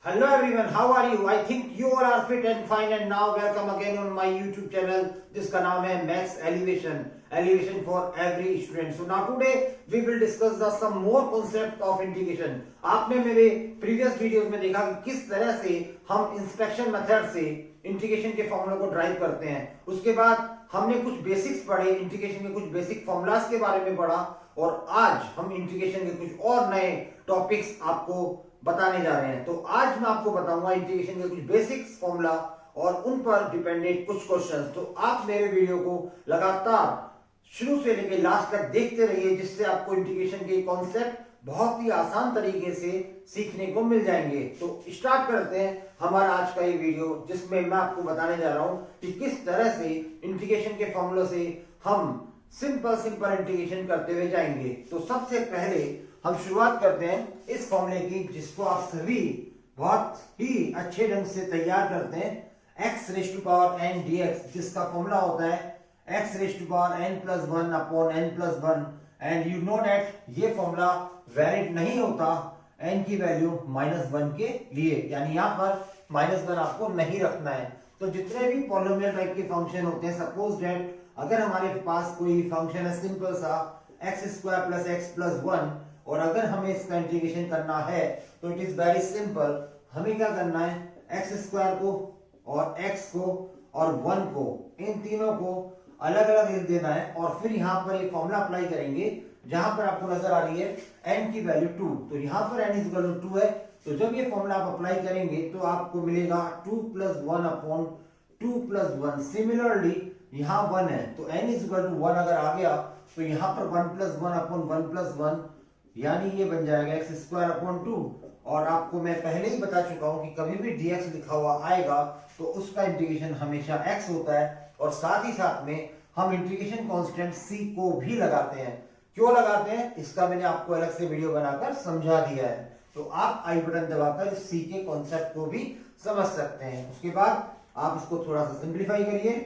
Hello everyone, how are you? I think you all are fit and fine and now welcome again on my YouTube channel जिसका नाम है Max Elevation for every student. So now today we will discuss the some more concept of integration. आपने मेरे previous videos में देखा कि किस तरह से हम inspection method से इंटीग्रेशन के फॉर्मूला को ड्राइव करते हैं. उसके बाद हमने कुछ बेसिक्स पढ़े, इंटीग्रेशन के कुछ बेसिक फॉर्मूलाज के बारे में पढ़ा और आज हम इंटीग्रेशन के कुछ और नए टॉपिक्स आपको बताने जा रहे हैं. तो आज मैं आपको बताऊंगा इंटीग्रेशन के कुछ बेसिक्स फॉर्मूला और उन पर डिपेंडेंट कुछ क्वेश्चंस. तो आप मेरे वीडियो को लगातार शुरू से लेकर लास्ट तक देखते रहिए जिससे आपको इंटीग्रेशन के कॉन्सेप्ट बहुत ही आसान तरीके से सीखने को मिल जाएंगे. तो स्टार्ट करते हैं हमारा आज का ये वीडियो जिसमें मैं आपको बताने जा रहा हूं कि किस तरह से इंटीग्रेशन के फॉर्मूले से हम सिंपल इंटीग्रेशन करते हुए जाएंगे. तो सबसे पहले हम शुरुआत करते हैं इस फॉर्मूले की जिसको आप सभी बहुत ही अच्छे ढंग से तैयार करते हैं. x raise to power n dx जिसका फॉर्मूला होता है x raise to power n plus 1 upon n plus 1 and you know that ये फॉर्मूला वैलिड नहीं होता n की वैल्यू -1 के लिए, यानी यहाँ पर -1 आपको नहीं रखना है. तो जितने भी पॉलिनोमियल टाइप के फंक्शन होते हैं, सपोज दैट अगर हमारे पास कोई फंक्शन है सिंपल सा x² प्लस x प्लस 1 और अगर हमें इसका इंटीग्रेशन करना है तो इट इज वेरी सिंपल. हमें क्या करना है, x² को और x को और 1 को, इन तीनों को अलग अलग लिख देना है और फिर यहाँ पर एक फॉर्मूला अप्लाई करेंगे जहां पर आपको नजर आ रही है n की वैल्यू 2. तो यहाँ पर n इज 2 है. तो जब ये फॉर्मूला आप अप्लाई करेंगे तो आपको मिलेगा 2 प्लस 1 अपॉन 2 प्लस 1. सिमिलरली यहाँ 1 है तो n इज 1 अगर आ गया तो यहाँ पर 1 प्लस 1 अपॉन 1 प्लस 1 यानी ये बन जाएगा x² अपॉन 2. और आपको मैं पहले ही बता चुका हूं कि कभी भी dx लिखा हुआ आएगा तो उसका इंटीग्रेशन हमेशा x होता है. और साथ ही साथ में हम इंटीग्रेशन कांस्टेंट c को भी लगाते हैं. क्यों लगाते हैं इसका मैंने आपको अलग से वीडियो बनाकर समझा दिया है. तो आप आई बटन दबाकर c के कॉन्सेप्ट को भी समझ सकते हैं. उसके बाद आप इसको थोड़ा सा सिंप्लीफाई करिए.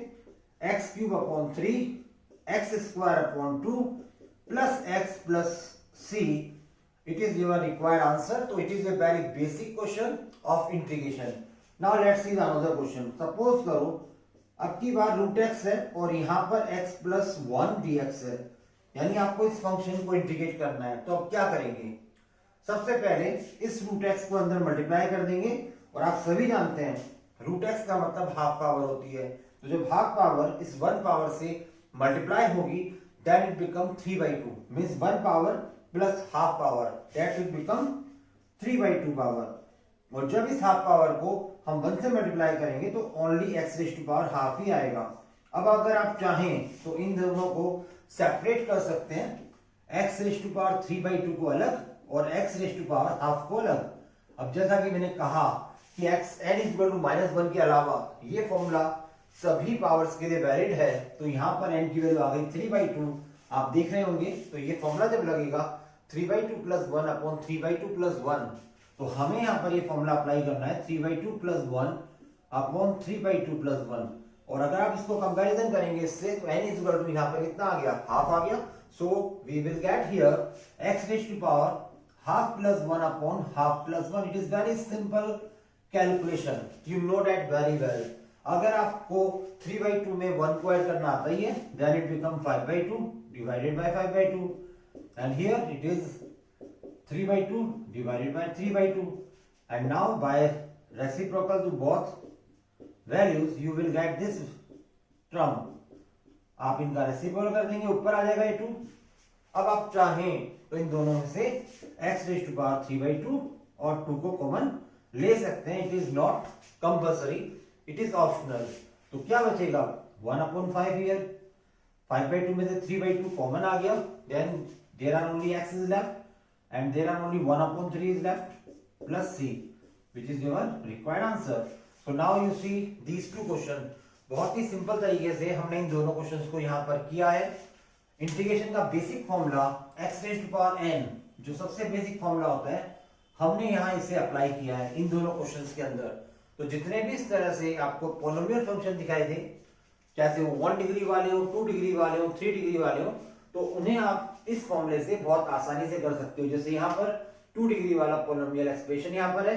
x³ upon 3 x² upon 2 plus x plus c, it is your required answer. So it is a very basic question of integration. Now let's see the another question. Suppose करो अब की बार रूट x है और यहाँ पर x plus 1 dx है, यानी आपको इस फंक्शन को इंटीग्रेट करना है. तो अब क्या करेंगे, सबसे पहले इस रूट x को अंदर मल्टीप्लाई कर देंगे और आप सभी जानते हैं रूट x का मतलब हाफ पावर होती है. तो जब हाफ पावर इस 1 पावर से मल्टीप्लाई होगी then it become 3/2 means 1 power plus half power that will become 3/2 power. और जब इस हाफ पावर को हम 1 से मल्टीप्लाई करेंगे तो only x raise to power half ही आएगा. अब अगर आप चाहें तो इन दोनों को सेपरेट कर सकते हैं, x रेज़ टू पावर 3/2 को अलग और x raise to power half को अलग. अब जैसा कि मैंने कहा कि n इज इक्वल टू -1 के अलावा ये फॉर्मूला सभी पावर्स के लिए वैलिड है. तो यहाँ पर n की वैल्यू आ गई 3/2. आप देख रहे होंगे तो ये फॉर्मूला जब लगेगा 3/2 प्लस 1 अपॉन 3/2 प्लस 1, तो हमें यहाँ पर ये फॉर्मूला अप्लाई करना है 3/2 प्लस 1 अपॉन 3/2 प्लस 1. और अगर आप इसको कंपैरिजन करेंगे इससे तो n इज इक्वल टू यहाँ पर कितना आ गया, हाफ आ गया. So we will get here x raise to power half plus 1 upon half plus 1. It is very simple calculation, you know that very well. अगर आपको 3/2 में 1 को ऐड करना आता ही है then it become 5/2 divided by 5/2 and here it is 3/2 divided by 3/2 and now by reciprocal to both values you will get this term. आप इनका reciprocal कर देंगे, ऊपर आ जाएगा ये 2. अब आप चाहें तो इन दोनों में से x रेज़ टू पावर 3/2 और 2 को कॉमन ले सकते हैं. It is not compulsory, it is optional. तो क्या बचेगा 1/5 हियर, 5/2 में से 3/2 कॉमन आ गया, then there are only x is left and there are only 1/3 is left plus c which is your required answer. So now you see these two question. बहुत ही simple तरीके से हमने इन दोनों क्वेश्चंस को यहाँ पर किया है. इंटीग्रेशन का basic formula x raise to power n जो सबसे बेसिक फॉर्मूला होता है हमने यहाँ इसे अप्लाई किया है इन दोनों क्वेश्चंस के अंदर. तो जितने भी इस तरह से आपको पॉलिनोमियल फंक्शन दिखाई दे, चाहे वो 1 डिग्री वाले हो, 2 डिग्री वाले हो, 3 डिग्री वाले हो, तो उन्हें आप इस फॉर्मूले से बहुत आसानी से कर सकते हो. जैसे यहाँ पर 2 डिग्री वाला पॉलिनोमियल एक्सप्रेशन यहाँ पर है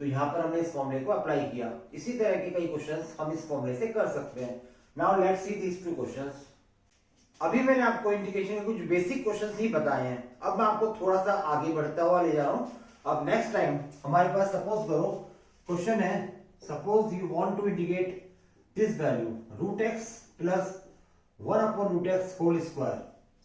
तो यहाँ पर हमने इस फॉर्मूले को अप्लाई किया। इसी तरह के कई क्वेश्चंस हम इस फॉर्मूले से कर सकते हैं। Now let's see these two questions. अभी मैंने आपको इंटीग्रेशन के कुछ बेसिक क्वेश्चंस ही बताए हैं, अब मैं आपको थोड़ा सा आगे बढ़ता हुआ ले जा रहा हूँ। अब नेक्स्ट टाइम हमारे पास सपोज करो क्वेश्चन है, suppose you want to integrate this value root X plus 1 upon root x whole square.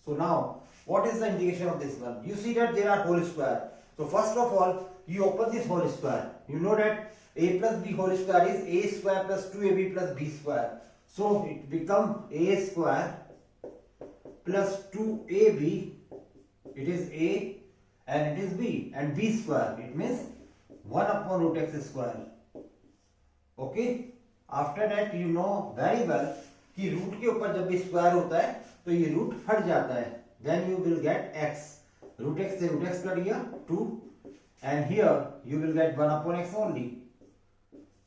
So now what is the integration of this one? You see that there are whole square. So first of all you open this whole square. You know that a plus b whole square is a square plus 2ab plus b square. So it become a square plus 2ab, it is a and it is b, and b square, it means 1 upon root x square. Okay, after that you know very well कि root के ऊपर जब भी square होता है तो ये root हट जाता है, then you will get x, root x से रूट x कट गया 2 and here you will get 1 upon x only,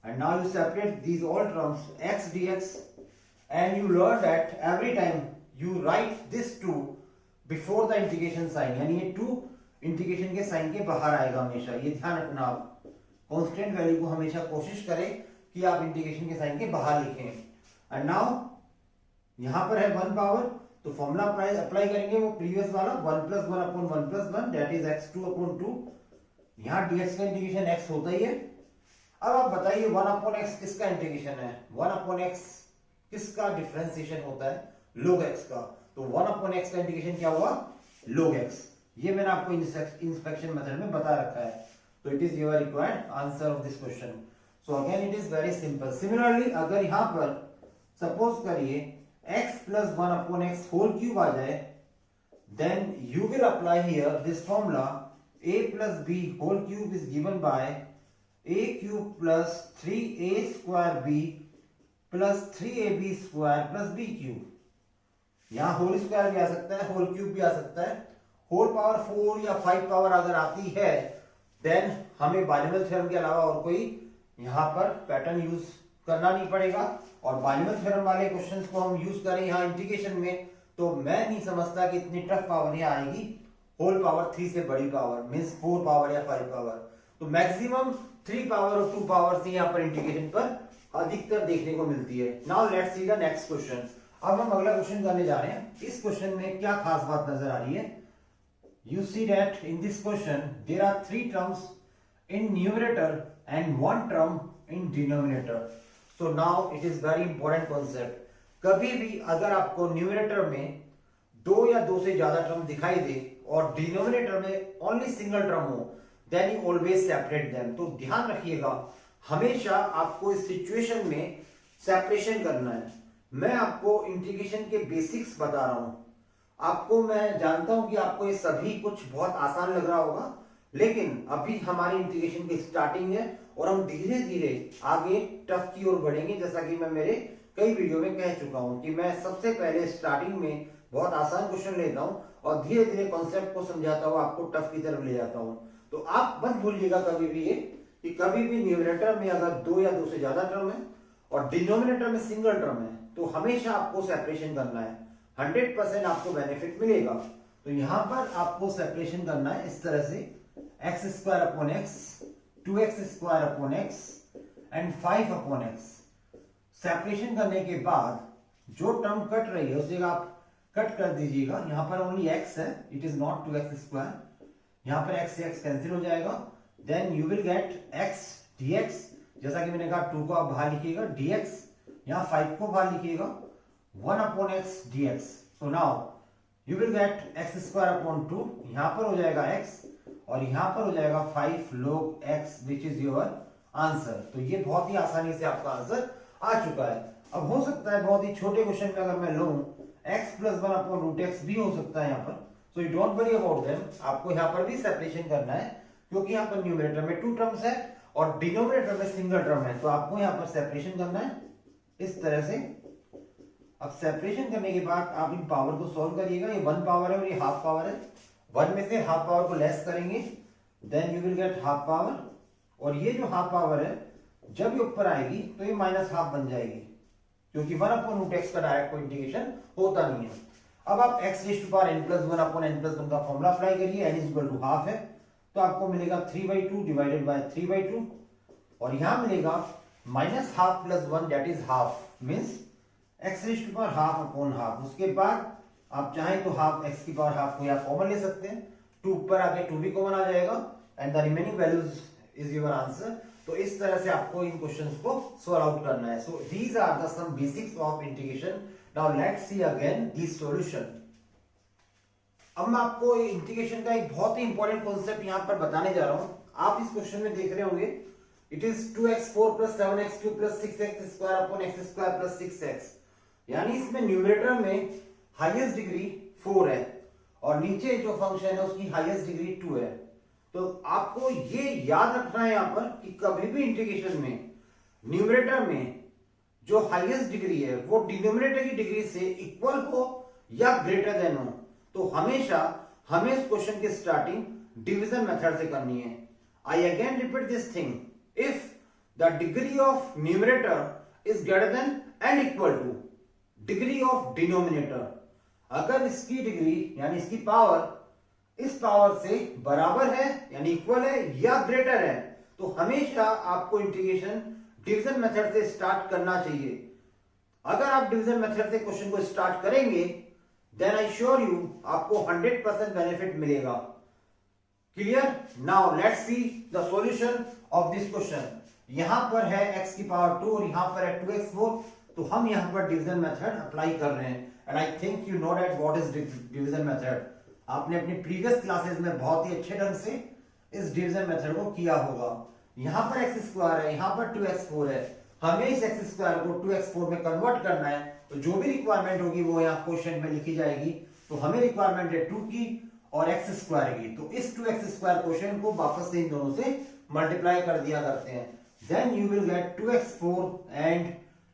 and now you separate these all terms x dx, and you learn that every time you write this 2 before the integration sign, यानी ये 2 integration के sign के बाहर आएगा हमेशा, ये ध्यान रखना। आप कांस्टेंट वैल्यू को हमेशा कोशिश करें कि आप इंटीग्रेशन के साइन के बाहर लिखें। एंड नाउ यहां पर है 1 पावर, तो फॉर्मूला अप्लाई करेंगे वो प्रीवियस वाला 1 plus 1 upon 1 plus 1 that is x2 upon 2। यहां dx का इंटीग्रेशन x होता ही है। अब आप बताइए 1 अपॉन x किसका इंटीग्रेशन है? 1 अपॉन x किसका डिफरेंशिएशन होता है? log x का। तो 1 अपॉन x का इंटीग्रेशन क्या हुआ? log x। ये मैंने आपको इंस्पेक्शन मेथड में बता रखा है। तो it is your required answer of this question. So again it is very simple. Similarly अगर यहां पर सपोज करिए x plus 1 upon x whole cube आ जाए, then you will apply here this formula a plus b whole cube is given by a cube plus 3a square b plus 3ab square plus b cube। यहाँ whole square भी आ सकता है, whole cube भी आ सकता है। Whole power 4 या 5 power अगर आती है देन हमें बाइनोमियल थ्योरम के अलावा और कोई यहाँ पर पैटर्न यूज करना नहीं पड़ेगा, और बाइनोमियल थ्योरम वाले क्वेश्चंस को हम यूज करें यहाँ इंटीग्रेशन में, तो मैं नहीं समझता कि इतनी टफ पावर यहाँ आएगी होल पावर 3 से बड़ी पावर, मींस 4 पावर या 5 पावर। तो मैक्सिमम 3 पावर और 2 पावर से यहाँ पर इंटीग्रेशन पर अधिकतर देखने को मिलती है। Now let's see the next question. अब हम अगला क्वेश्चन करने जा रहे हैं। इस क्वेश्चन में क्या खास बात नजर आ रही है? You see that in this question there are 3 terms in numerator and 1 term in denominator. So now it is very important concept. कभी भी अगर आपको न्यूमरेटर में 2 या 2 से ज्यादा टर्म दिखाई दे और डिनोमिनेटर में ओनली सिंगल टर्म हो, then you always separate them. तो ध्यान रखिएगा, हमेशा आपको इस सिचुएशन में सेपरेशन करना है। मैं आपको इंटीग्रेशन के बेसिक्स बता रहा हूं। आपको मैं जानता हूं कि आपको ये सभी कुछ बहुत आसान लग रहा होगा, लेकिन अभी हमारी इंटीग्रेशन की स्टार्टिंग है और हम धीरे धीरे आगे टफ की ओर बढ़ेंगे। जैसा कि मैं मेरे कई वीडियो में कह चुका हूं कि मैं सबसे पहले स्टार्टिंग में बहुत आसान क्वेश्चन लेता हूं और धीरे धीरे कॉन्सेप्ट को समझाता हुआ आपको टफ की तरफ ले जाता हूं। तो आप मत भूलिएगा कभी भी ये कि कभी भी न्यूमरेटर में अगर 2 या 2 से ज्यादा टर्म है और डिनोमिनेटर में सिंगल टर्म है तो हमेशा आपको सेपरेशन करना है। 100% आपको बेनिफिट मिलेगा। तो यहां पर आपको सेपरेशन करना है इस तरह से, x square upon x, 2x square upon x and 5 upon x. Separation करने के बाद जो टर्म कट रही है उस जगह आप कट कर दीजिएगा। यहां पर ओनली x है, it is not 2x square. यहां पर x से x कैंसिल हो जाएगा, then you will get x dx। जैसा कि मैंने कहा 2 को आप बाहर लिखिएगा, dx, यहां 5 को बाहर लिखिएगा, 1 upon x dx। So now you will get x square upon 2, यहां पर हो जाएगा x और यहां पर हो जाएगा 5 log x which is your answer. तो ये बहुत ही आसानी से आपका आंसर आ चुका है। अब हो सकता है बहुत ही छोटे क्वेश्चन में अगर मैं लूं x plus 1 upon root X भी हो सकता है यहाँ पर। So you don't worry about them. आपको यहाँ पर भी सेपरेशन करना है क्योंकि यहाँ पर न्यूमरेटर में 2 टर्म्स है और डिनोमिनेटर में सिंगल टर्म है। तो आपको यहाँ पर सेपरेशन करना है इस तरह से। अब सेपरेशन करने के बाद आप इन पावर को सॉल्व करिएगा। ये 1 पावर है और ये हाफ पावर है। 1 में से हाफ पावर को लेस करेंगे, then you will get half power, और ये जो हाफ पावर है जब ये ऊपर आएगी तो ये माइनस हाफ बन जाएगी क्योंकि 1 अपॉन रूट एक्स का डायरेक्ट कोई इंटीग्रेशन होता नहीं है। अब आप x raise to power n plus 1 upon n plus 1 का फॉर्मूला अप्लाई करिए। n is equal to half है तो आपको मिलेगा 3/2 डिवाइडेड बाय 3/2। और यहां मिलेगा minus half plus one that is half means X raise to power half upon half. उसके बाद आप चाहें तो हाफ एक्स की पावर हाफ को या कॉमन ले सकते हैं, टू ऊपर आगे टू भी कॉमन आ जाएगा and the remaining values is your answer. तो इस तरह से आपको इन क्वेश्चंस को सॉल्व आउट करना है। So these are the some basics of integration. Now let's see again this solution. अब मैं आपको इंटीग्रेशन का एक बहुत ही इंपॉर्टेंट कॉन्सेप्ट यहां पर बताने जा रहा हूं। आप इस क्वेश्चन में देख रहे होंगे it is 2x4 plus 7x3 plus 6x square upon x square plus 6x, यानी इसमें न्यूमरेटर में हाईएस्ट डिग्री 4 है और नीचे जो फंक्शन है उसकी हाईएस्ट डिग्री 2 है। तो आपको ये याद रखना है यहां पर कि कभी भी इंटीग्रेशन में न्यूमरेटर में जो हाईएस्ट डिग्री है वो डिनोमिनेटर की डिग्री से इक्वल हो या ग्रेटर देन हो, तो हमेशा हमें इस क्वेश्चन की स्टार्टिंग डिवीजन मेथड से करनी है। I again repeat this thing, if the degree of numerator is greater than and equal two degree of denominator, अगर इसकी डिग्री यानी इसकी पावर इस पावर से बराबर है यानी इक्वल है या ग्रेटर है, तो हमेशा आपको इंटीग्रेशन डिवीजन मेथड से स्टार्ट करना चाहिए। अगर आप डिवीजन मेथड से क्वेश्चन को स्टार्ट करेंगे देन आई श्योर यू आपको 100% बेनिफिट मिलेगा। Clear? Now let's see the solution of this question. यहां पर है x की पावर 2 और यहां पर है 2x4, तो हम यहां पर डिवीजन मेथड अप्लाई कर रहे हैं and I think you know that what is division method. आपने अपनी प्रीवियस क्लासेस में बहुत ही अच्छे ढंग से इस डिवीजन मेथड को किया होगा। यहां पर x स्क्वायर है, यहां पर 2x4 है, हमें इस x स्क्वायर को 2x4 में कन्वर्ट करना है, तो जो भी रिक्वायरमेंट होगी वो यहाँ क्वेश्चन में लिखी जाएगी। तो हमें रिक्वायरमेंट है 2 की और x स्क्वायर की, तो इस 2x स्क्वायर क्वेश्चन को वापस से इन दोनों से मल्टीप्लाई कर दिया करते हैं। Then you will get 2x4 and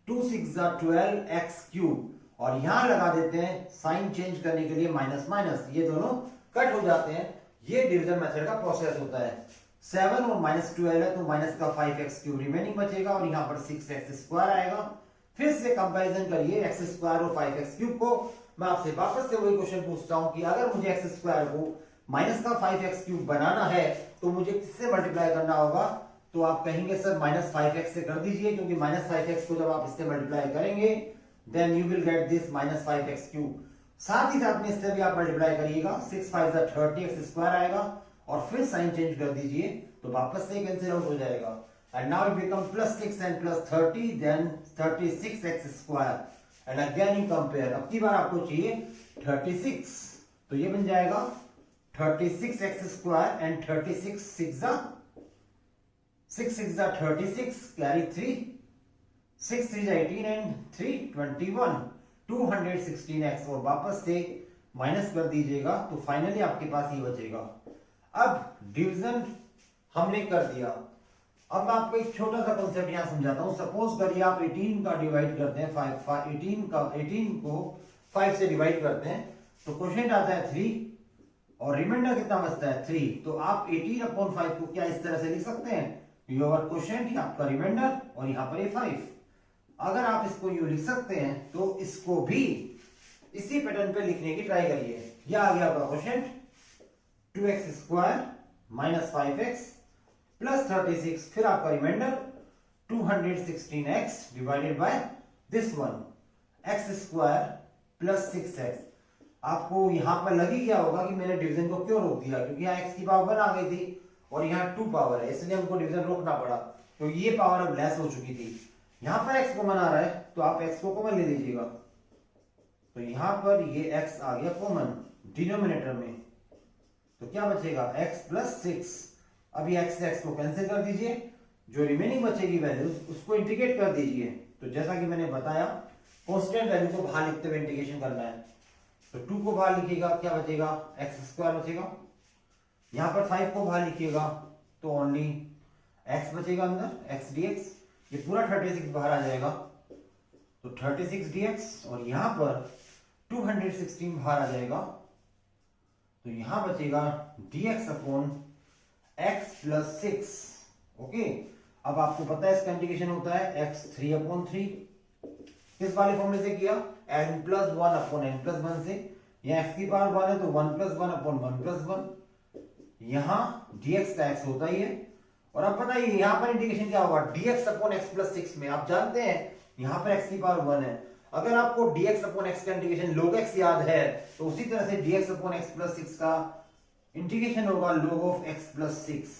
2 6 12x cube, और यहां लगा देते हैं साइन चेंज करने के लिए माइनस माइनस, ये दोनों कट हो जाते हैं। ये डिवीजन मेथड का प्रोसेस होता है। 7 और माइनस 12 है तो माइनस का 5x क्यूब रिमेनिंग बचेगा और यहाँ पर 6x स्क्वायर आएगा। फिर से कंपैरिजन करिए x स्क्वायर और 5x क्यूब को। मैं आपसे वापस से वही क्वेश्चन पूछता हूं कि अगर मुझे x स्क्वायर को माइनस का 5x क्यूब बनाना है तो मुझे किससे मल्टीप्लाई करना होगा? तो आप कहेंगे सर माइनस 5x से कर दीजिए, क्योंकि माइनस 5x को जब आप इससे मल्टीप्लाई करेंगे then you will get this minus 5x cube. साथ ही साथ में इससे भी आप मल्टीप्लाई करिएगा, 6 5 30x स्क्वायर आएगा और फिर साइन चेंज कर दीजिए तो वापस से कैंसिल आउट हो जाएगा। And now it become plus 6 and plus 30 then 36x square and again you compare. अब की बार आपको चाहिए 36, तो ये बन जाएगा 36x square and 36 6 6 36 carry 3 6 3 18 and 3 21 216x, और वापस से माइनस कर दीजिएगा तो फाइनली आपके पास ये बचेगा। अब डिवीजन हमने कर दिया। अब मैं आपको एक छोटा सा कॉन्सेप्ट यहां समझाता हूं। सपोज करिए आप 18 का डिवाइड करते हैं 18 को 5 से डिवाइड करते हैं तो क्वेश्चन आता है 3 और रिमाइंडर कितना बचता है 3। तो आप 18/5 को क्या इस तरह से लिख सकते हैं? योर क्वेश्चन आपका रिमाइंडर और यहाँ पर 5। अगर आप इसको यू लिख सकते हैं तो इसको भी इसी पैटर्न पे लिखने की ट्राई करिए। यह आ गया आपका question 2x square minus 5x plus 36, फिर आपका reminder 216x divided by this one x square plus 6x। आपको यहां पर लग ही गया होगा कि मैंने डिवीजन को क्यों रोक दिया, क्योंकि यहाँ x की पावर 1 आ गई थी और यहाँ 2 पावर है, इसलिए हमको डिवीजन रोकना पड़ा, तो ये पावर अब लेस हो चुकी थी। यहां पर x कॉमन आ रहा है तो आप x को कॉमन ले लीजिएगा, तो यहां पर ये x आ गया कॉमन डिनोमिनेटर में, तो क्या बचेगा x प्लस 6। अब ये x से x को कैंसिल कर दीजिए, जो रिमेनिंग बचेगी वैल्यूज उसको इंटीग्रेट कर दीजिए। तो जैसा कि मैंने बताया कांस्टेंट वैल्यू को बाहर लिखते हुए इंटीग्रेशन करना है, तो 2 को बाहर लिखिएगा क्या बचेगा x स्क्वायर बचेगा। यहां पर 5 को बाहर लिखिएगा तो ओनली x बचेगा अंदर x dx, ये पूरा 36 बाहर आ जाएगा तो 36 dx, और यहां पर 216 बाहर आ जाएगा तो यहां बचेगा dx upon x plus 6। Okay, अब आपको पता है इसका इंटीग्रेशन होता है x 3/3, किस वाले फॉर्मूले से किया n plus 1 upon n plus 1 से। यहाँ x की पावर 1 है तो 1 प्लस 1 अपॉन 1 प्लस 1, यहाँ dx का x होता ही है और अब बताइए यहाँ पर इंटीग्रेशन क्या होगा, dx अपॉन x प्लस 6 में आप जानते हैं यहाँ पर x की पावर 1 है, अगर आपको dx अपॉन x का इंटीग्रेशन log x याद है तो उसी तरह से dx अपॉन x प्लस 6 का इंटीग्रेशन होगा log of x plus 6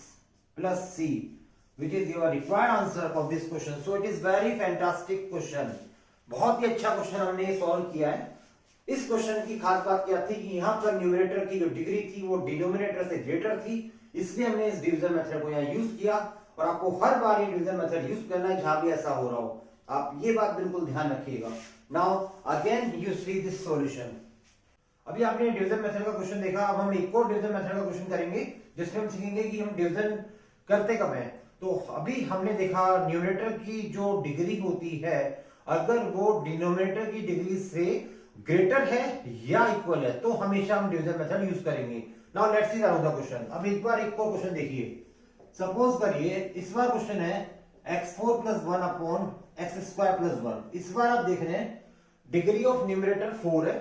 plus c, which is your required answer of this question. So it is very fantastic question. बहुत ही अच्छा क्वेश्चन हमने ये सॉल्व किया है। इस क्वेश्चन की खास बात क्या थी कि यहाँ पर न्यूमरेटर की जो डिग्री थी वो डिनोमिनेटर से ग्रेटर थी, इसलिए हमने इस डिवीजन मेथड को यहाँ यूज किया। और आपको हर बार ये डिवीजन मेथड यूज करना है जहां भी ऐसा हो रहा हो, आप ये बात बिल्कुल ध्यान रखिएगा। Now again you see this solution. अभी आपने डिवीजन मेथड का क्वेश्चन देखा, अब हम एक और डिवीजन मेथड का क्वेश्चन करेंगे जिसमें हम सीखेंगे कि हम डिवीजन करते कब हैं। तो अभी हमने देखा न्यूमरेटर की जो डिग्री होती है अगर वो डिनोमिनेटर की डिग्री से ग्रेटर है या इक्वल है तो हमेशा हम डिवीजन मेथड यूज करेंगे। Now let's see the question. अब एक बार एक और क्वेश्चन देखिए, सपोज करिए इस बार क्वेश्चन है x4 plus 1 upon X square plus 1। इस बार आप देख रहे हैं डिग्री ऑफ न्यूमरेटर 4 है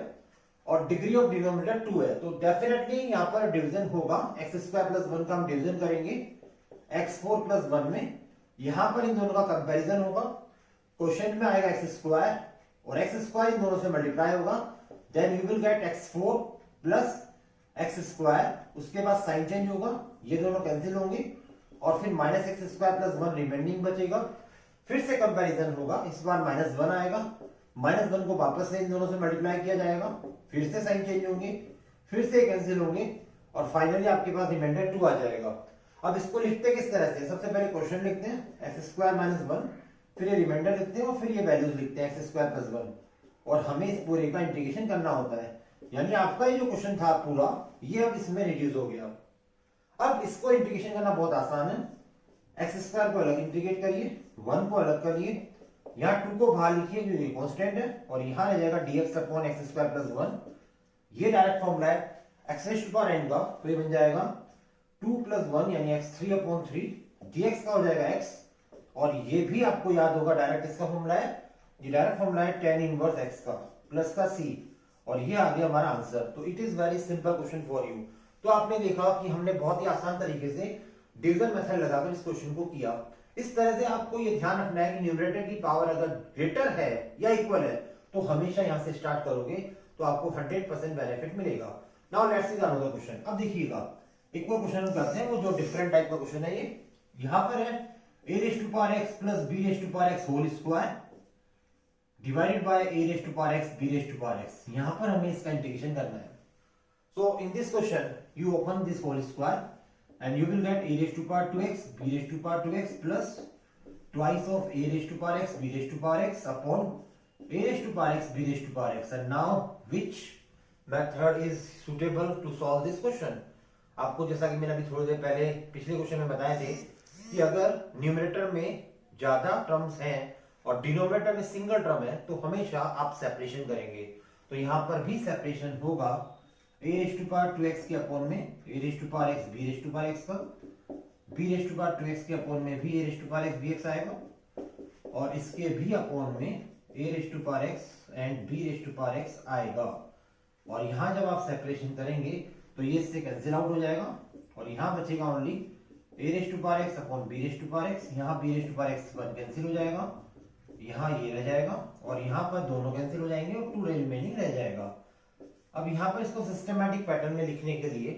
और डिग्री ऑफ डिनोमिनेटर 2 है, तो डेफिनेटली यहां पर डिवीजन होगा। एक्स स्क्वायर प्लस 1 का हम डिवीजन करेंगे x4 प्लस 1 में, यहां पर इन दोनों का कंपैरिजन होगा। क्वेश्चन में आएगा एक्स स्क्वायर और एक्स स्क्वायर इन दोनों से मल्टीप्लाई होगा, then you will get x4 plus X square, उसके बाद साइन चेंज होगा, ये दोनों कैंसिल होंगे और फिर minus x square plus 1 remaining बचेगा। फिर से कंपैरिजन होगा, इस बार -1 आएगा, -1 को वापस से इन दोनों से मल्टीप्लाई किया जाएगा, फिर से साइन चेंज होंगे, फिर से कैंसिल होंगे और फाइनली आपके पास रिमाइंडर 2 आ जाएगा। अब इसको लिखते किस तरह से, सबसे पहले क्वेश्चन लिखते हैं एक्स स्क्वायर माइनस 1, फिर ये रिमाइंडर लिखते हैं और फिर ये वैल्यूज लिखते हैं एक्स स्क्वायर प्लस 1 और हमें इस पूरे का इंटीग्रेशन करना होता है। यानी आपका ये जो क्वेश्चन था पूरा ये अब इसमें रिड्यूस हो गया। अब इसको इंटीग्रेशन करना बहुत आसान है, एक्स स्क्वायर को अलग इंटीग्रेट करिए, 1 को अलग करिए, यहाँ 2 को बाहर लिखिए क्योंकि कांस्टेंट है और यहाँ रह जाएगा dx upon X square plus 1। ये डायरेक्ट फॉर्मूला है X raise to power n का, तो ये बन जाएगा 2 प्लस 1 यानी x3 अपॉन 3, dx का हो जाएगा x और ये भी आपको याद होगा डायरेक्ट इसका फॉर्मूला है, ये डायरेक्ट फॉर्मूला है tan इनवर्स x का प्लस का c और ये आ गया हमारा आंसर। तो it is very simple question for you. तो आपने देखा कि हमने बहुत ही आसान तरीके से डिवीजन मेथड लगाकर इस क्वेश्चन को किया। इस तरह से आपको ये ध्यान रखना है कि न्यूमरेटर की पावर अगर ग्रेटर है या इक्वल है तो हमेशा यहां से स्टार्ट करोगे तो आपको 100% बेनिफिट मिलेगा। Now let's see the another question. अब देखिएगा एक और क्वेश्चन करते हैं, वो जो डिफरेंट टाइप का क्वेश्चन है, ये यहां पर है a raise to power x plus b raise to power x whole square divided by a raise to power x b raise to power x। यहां पर हमें इसका इंटीग्रेशन करना है। So in this question you open this whole square and you will get a raised to power 2x b raised to power 2x plus twice of a raised to power x b raised to power x upon a raised to power x b raised to power x। and now which method is suitable to solve this question? आपको जैसा कि मैंने अभी थोड़ी देर पहले पिछले question में बताए थे कि अगर न्यूमरेटर में ज्यादा टर्म्स हैं और डिनोमिनेटर में सिंगल टर्म है तो हमेशा आप सेपरेशन करेंगे। तो यहाँ पर भी सेपरेशन होगा a raise to power 2x के अपॉन में a raise to power x b raise to power x का, b raise to power 2x के अपॉन में भी a raise to power x bx आएगा और इसके भी अपॉन में a raise to power x and b raise to power x आएगा। और यहाँ जब आप सेपरेशन करेंगे तो ये इससे कैंसिल आउट हो जाएगा और यहाँ बचेगा only a raise to power x upon b raise to power x। यहाँ b raise to power x cancel हो जाएगा, यहाँ ये रह जाएगा और यहाँ पर दोनों कैंसिल हो जाएंगे और 2 रिमेनिंग रह जाएगा। अब यहाँ पर इसको सिस्टमैटिक पैटर्न में लिखने के लिए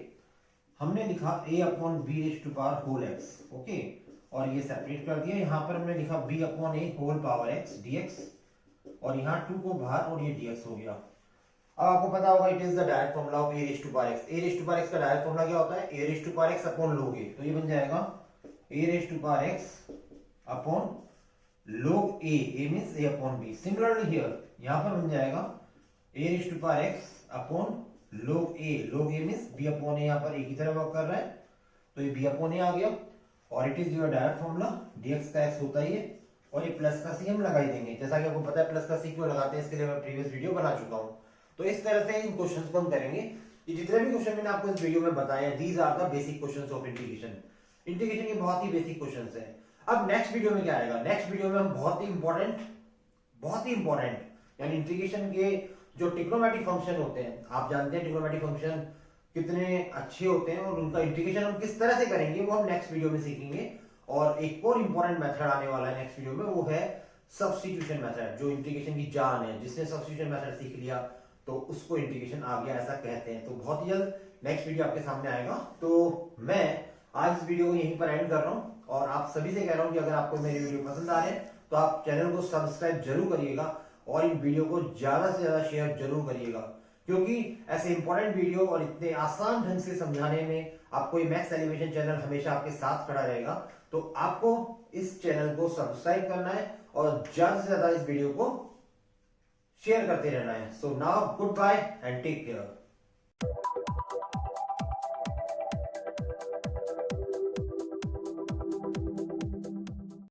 हमने लिखा a upon b raise to power whole x, okay, और ये सेपरेट कर दिया। यहाँ पर हमने लिखा b upon a whole power x dx और यहाँ 2 को बाहर और ये dx हो गया। अब आपको पता होगा it is the direct formula of a raise to power x। a raise to power x का डायरेक्ट फॉर्मूला क्या होता है, a raise to power x upon log a। तो ये बन जाएगा a raise to power x upon log a, a means a upon b। Similarly here यहाँ पर बन जाएगा a raise to power x upon log a, log a means b upon a, यहाँ पर a की तरह वर्क कर रहा है तो ये b अपॉन a आ गया और it is your direct formula, dx का x होता ही है और ये प्लस का c हम लगा ही देंगे। जैसा कि आपको पता है प्लस का c क्यों लगाते हैं, इसके लिए मैं प्रीवियस वीडियो बना चुका हूं। तो इस तरह से इन क्वेश्चंस को हम करेंगे। ये जितने भी क्वेश्चन मैंने आपको इस वीडियो में बताए हैं these are the basic questions of integration. Integration के बहुत ही बेसिक क्वेश्चंस हैं। अब नेक्स्ट वीडियो में क्या आएगा, नेक्स्ट वीडियो में हम बहुत ही इंपॉर्टेंट यानी इंटीग्रेशन के जो ट्रिग्नोमेट्रिक फंक्शन होते हैं, आप जानते हैं ट्रिग्नोमेट्रिक फंक्शन कितने अच्छे होते हैं और उनका इंटीग्रेशन हम किस तरह से करेंगे वो हम नेक्स्ट वीडियो में सीखेंगे। और एक और इंपॉर्टेंट मेथड आने वाला है नेक्स्ट वीडियो में, वो है सब्स्टिट्यूशन मेथड, जो इंटीग्रेशन की जान है। जिसने सब्स्टिट्यूशन मेथड सीख लिया तो उसको इंटीग्रेशन आ गया, ऐसा कहते हैं। तो बहुत ही जल्द नेक्स्ट वीडियो आपके सामने आएगा। तो मैं आज इस वीडियो को यहीं पर एंड कर रहा हूं और आप सभी से कह रहा हूं कि अगर आपको मेरे वीडियो पसंद आ रहे हैं तो आप चैनल को सब्सक्राइब जरूर करिएगा और इन वीडियो को ज्यादा से ज्यादा शेयर जरूर करिएगा, क्योंकि ऐसे इंपॉर्टेंट वीडियो और इतने आसान ढंग से समझाने में आपको ये मैथ्स एलिवेशन चैनल हमेशा आपके साथ खड़ा रहेगा। तो आपको इस चैनल को सब्सक्राइब करना है और ज्यादा से ज्यादा इस वीडियो को शेयर करते रहना है। So now good bye and take care.